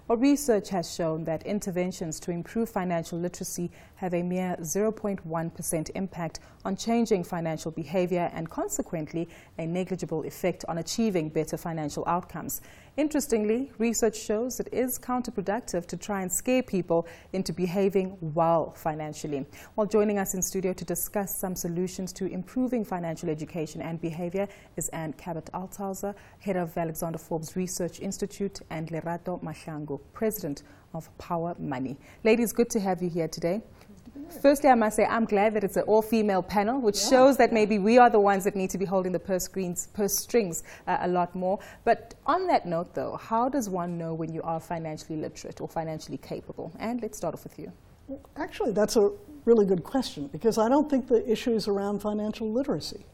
Well, research has shown that interventions to improve financial literacy have a mere 0.1% impact on changing financial behavior and consequently a negligible effect on achieving better financial outcomes. Interestingly, research shows it is counterproductive to try and scare people into behaving well financially. Well, joining us in studio to discuss some solutions to improving financial education and behavior is Anne Cabot-Alletzhauser, head of Alexander Forbes Research Institute, and Lerato Mahlangu, president of PowerMani. Ladies, good to have you here today. Firstly, I must say I'm glad that it's an all-female panel, which shows that maybe we are the ones that need to be holding the purse strings a lot more. But on that note, though, how does one know when you are financially literate or financially capable? And let's start off with you. Well, actually, that's a really good question, because I don't think the issue is around financial literacy.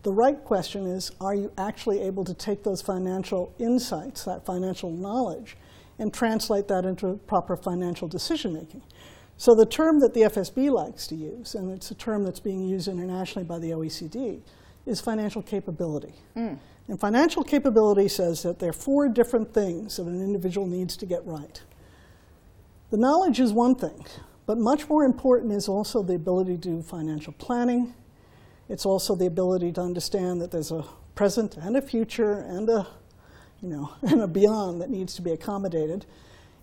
The right question is, are you actually able to take those financial insights, that financial knowledge, and translate that into proper financial decision-making? So the term that the FSB likes to use, and it's a term that's being used internationally by the OECD, is financial capability. And financial capability says that there are 4 different things that an individual needs to get right. The knowledge is one thing, but much more important is also the ability to do financial planning. It's also the ability to understand that there's a present and a future and a, and a beyond that needs to be accommodated.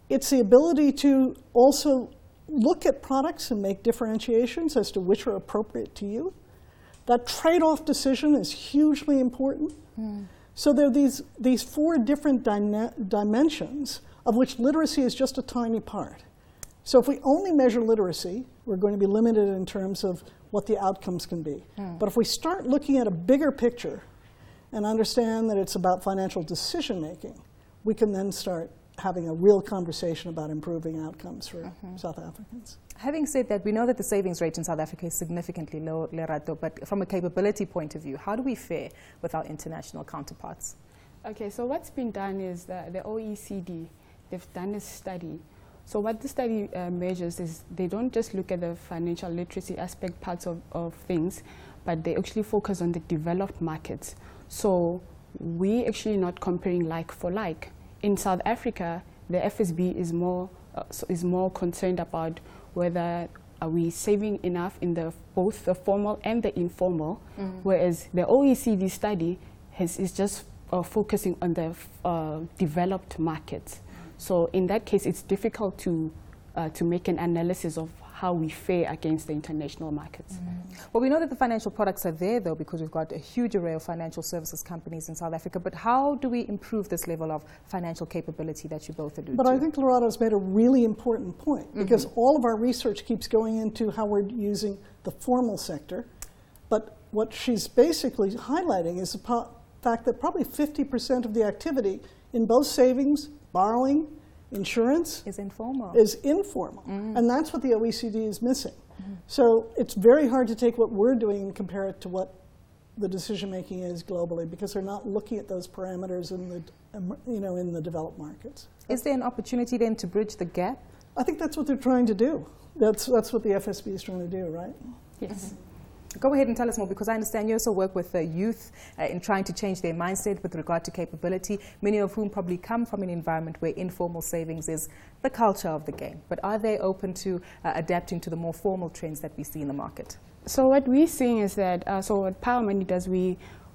It's the ability to also look at products and make differentiations as to which are appropriate to you. That trade-off decision is hugely important. So there are these 4 different dimensions of which literacy is just a tiny part. So if we only measure literacy, we're going to be limited in terms of what the outcomes can be. But if we start looking at a bigger picture and understand that it's about financial decision-making, we can then start having a real conversation about improving outcomes for South Africans. Having said that, we know that the savings rate in South Africa is significantly low, Lerato, but from a capability point of view, how do we fare with our international counterparts? Okay, so what's been done is the OECD, they've done a study. So what the study measures is they don't just look at the financial literacy aspect parts of things, but they actually focus on the developed markets. So we actually not comparing like for like. In South Africa, the FSB is more concerned about whether are we saving enough in both the formal and the informal, whereas the OECD study is just focusing on the developed markets. So in that case, it's difficult to make an analysis of how we fare against the international markets. Well, we know that the financial products are there, though, because we've got a huge array of financial services companies in South Africa. But how do we improve this level of financial capability that you both allude to? But I think Lerato's made a really important point, because all of our research keeps going into how we're using the formal sector. But what she's basically highlighting is the fact that probably 50% of the activity in both savings, borrowing, insurance is informal. And that's what the OECD is missing. So it's very hard to take what we're doing and compare it to what the decision-making is globally, because they're not looking at those parameters in the, in the developed markets. Is there an opportunity then to bridge the gap? I think that's what they're trying to do. That's what the FSB is trying to do, right? Yes. Go ahead and tell us more, because I understand you also work with youth in trying to change their mindset with regard to capability, many of whom probably come from an environment where informal savings is the culture of the game. But are they open to adapting to the more formal trends that we see in the market? So what we're seeing is that, so what PowerMani does,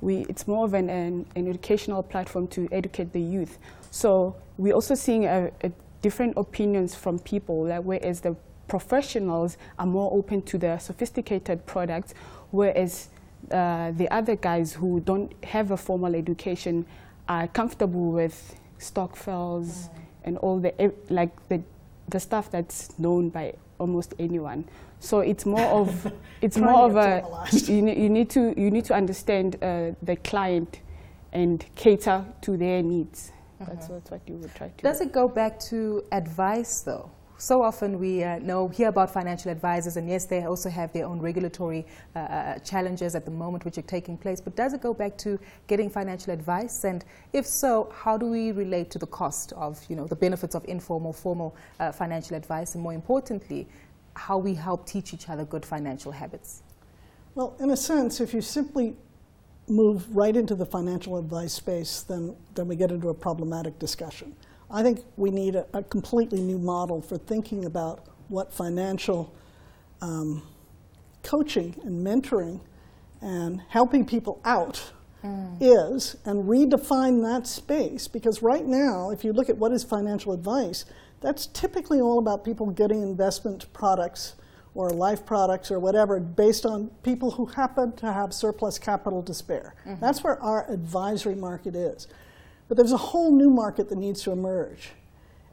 it's more of an educational platform to educate the youth. So we're also seeing a different opinions from people, whereas the professionals are more open to the sophisticated products, whereas the other guys who don't have a formal education are comfortable with stokvels and all the stuff that's known by almost anyone. So it's more of you need to understand the client and cater to their needs. That's what you would try to. Does it go back to advice, though? So often we hear about financial advisors, and yes, they also have their own regulatory challenges at the moment which are taking place. But does it go back to getting financial advice? And if so, how do we relate to the cost of the benefits of informal, formal financial advice, and more importantly, how we help teach each other good financial habits? Well, in a sense, if you simply move right into the financial advice space, then we get into a problematic discussion. I think we need a completely new model for thinking about what financial coaching and mentoring and helping people out is, and redefine that space. Because right now, if you look at what is financial advice, that's typically all about people getting investment products or life products or whatever based on people who happen to have surplus capital to spare. That's where our advisory market is. But there's a whole new market that needs to emerge.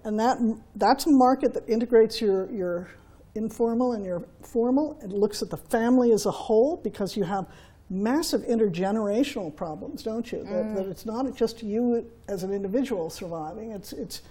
And that's a market that integrates your informal and your formal. It looks at the family as a whole, because you have massive intergenerational problems, don't you? That it's not just you as an individual surviving, it's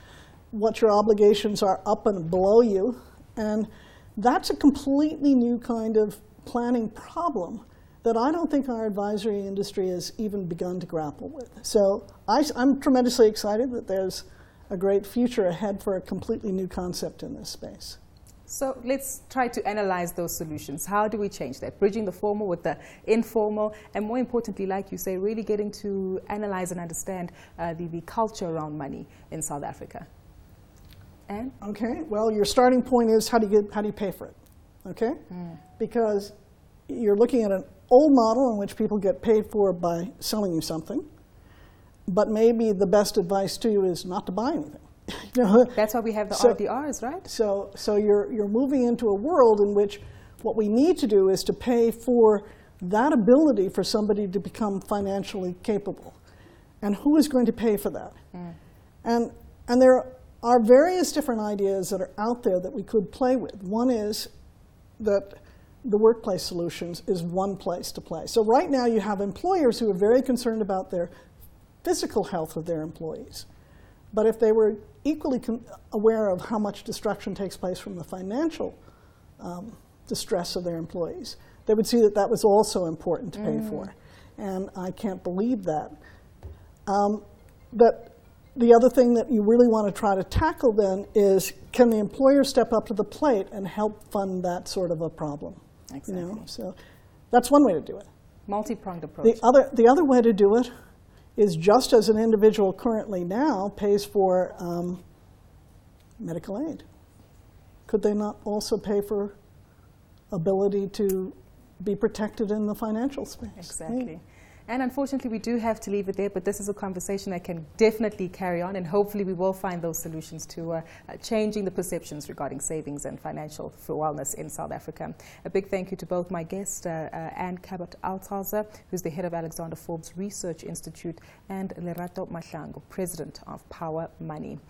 what your obligations are up and below you. And that's a completely new kind of planning problem that I don't think our advisory industry has even begun to grapple with. So I'm tremendously excited that there's a great future ahead for a completely new concept in this space. So let's try to analyze those solutions. How do we change that? Bridging the formal with the informal, and more importantly, like you say, really getting to analyze and understand the culture around money in South Africa. Anne? Okay, well, your starting point is how do you pay for it, okay? Because you're looking at an old model in which people get paid for by selling you something, but maybe the best advice to you is not to buy anything. That's why we have the RDRs, right? So you're moving into a world in which what we need to do is to pay for that ability for somebody to become financially capable. And who is going to pay for that? And there are various different ideas that are out there that we could play with. One is that the workplace solutions is one place to play. So right now you have employers who are very concerned about their physical health of their employees. But if they were equally aware of how much destruction takes place from the financial distress of their employees, they would see that that was also important to pay for. And I can't believe that. But the other thing that you really want to try to tackle then is, can the employer step up to the plate and help fund that sort of a problem? Exactly. You know? So that's one way to do it. Multi-pronged approach. The other way to do it is, just as an individual currently now pays for medical aid, could they not also pay for ability to be protected in the financial space? Exactly. And unfortunately, we do have to leave it there, but this is a conversation that can definitely carry on, and hopefully we will find those solutions to changing the perceptions regarding savings and financial wellness in South Africa. A big thank you to both my guests, Anne Cabot-Alletzhauser, who's the head of Alexander Forbes Research Institute, and Lerato Mahlangu, president of PowerMani.